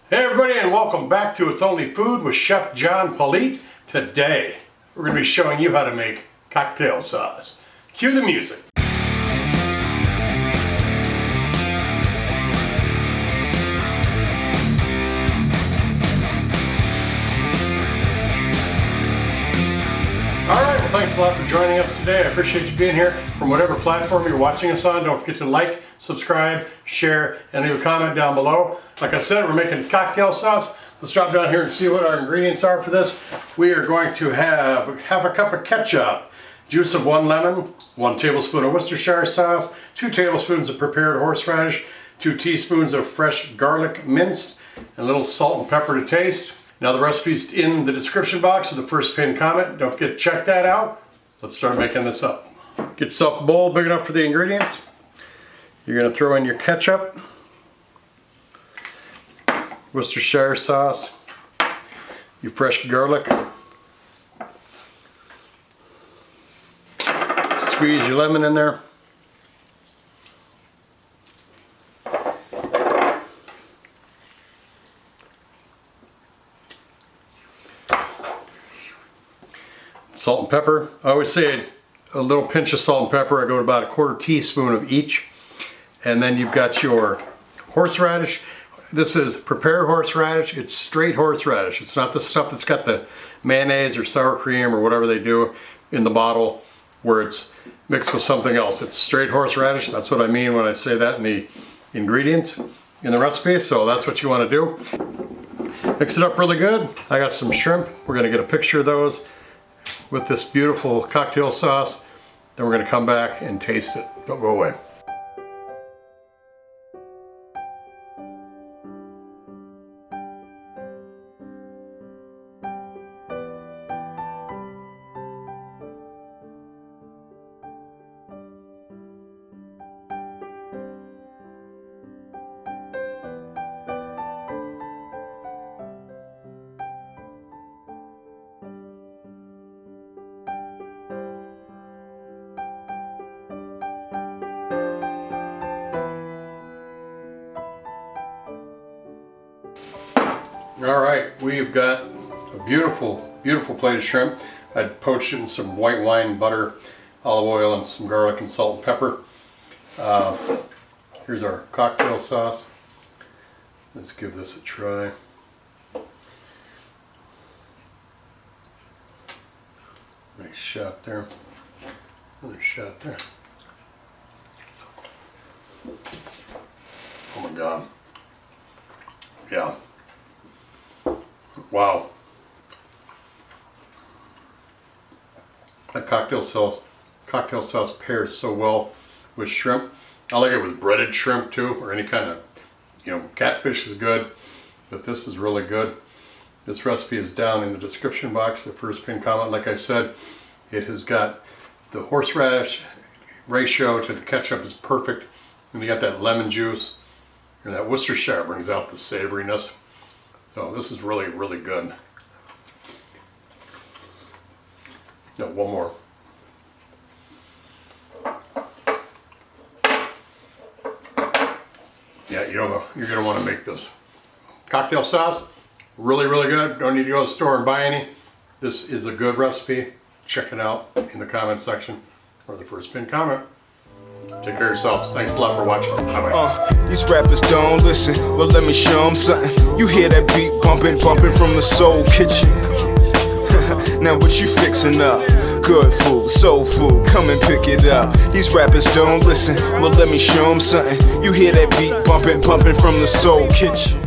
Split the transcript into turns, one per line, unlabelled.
Hey everybody, and welcome back to It's Only Food with Chef John Politte. Today we're going to be showing you how to make cocktail sauce. Cue the music. Alright, well thanks a lot for joining us today. I appreciate you being here from whatever platform you're watching us on. Don't forget to like, subscribe, share, and leave a comment down below. Like I said, we're making cocktail sauce. Let's drop down here and see what our ingredients are for this. We are going to have half a cup of ketchup, juice of 1 lemon, 1 tablespoon of Worcestershire sauce, 2 tablespoons of prepared horseradish, 2 teaspoons of fresh garlic minced, and a little salt and pepper to taste. Now the recipe's in the description box with the first pinned comment. Don't forget to check that out. Let's start making this up. Get yourself a bowl big enough for the ingredients. You're going to throw in your ketchup, Worcestershire sauce, your fresh garlic, squeeze your lemon in there, salt and pepper. I always say a little pinch of salt and pepper. I go to about a 1/4 teaspoon of each. And then you've got your horseradish. This is prepared horseradish. It's straight horseradish. It's not the stuff that's got the mayonnaise or sour cream or whatever they do in the bottle where it's mixed with something else. It's straight horseradish. That's what I mean when I say that in the ingredients in the recipe. So that's what you want to do. Mix it up really good. I got some shrimp. We're going to get a picture of those with this beautiful cocktail sauce. Then we're going to come back and taste it. Don't go away. All right, we've got a beautiful, beautiful plate of shrimp. I poached it in some white wine, butter, olive oil, and some garlic and salt and pepper. Here's our cocktail sauce. Let's give this a try. Nice shot there. Another shot there. Oh my God. Yeah. Wow. That cocktail sauce pairs so well with shrimp. I like it with breaded shrimp too, or any kind of, catfish is good, but this is really good. This recipe is down in the description box, the first pinned comment. Like I said, it has got the horseradish ratio to the ketchup is perfect, and you got that lemon juice, and that Worcestershire brings out the savoriness. So this is really, really good. No, one more. Yeah, you're gonna want to make this. Cocktail sauce, really, really good. Don't need to go to the store and buy any. This is a good recipe. Check it out in the comment section or the first pinned comment. Take care of yourselves. Thanks a lot for watching. Bye-bye.
These rappers don't listen. Well, let me show them something. You hear that beat bumping, bumping from the soul kitchen. Now what you fixing up? Good food, soul food, come and pick it up. These rappers don't listen. Well, let me show them something. You hear that beat bumping, bumping from the soul kitchen.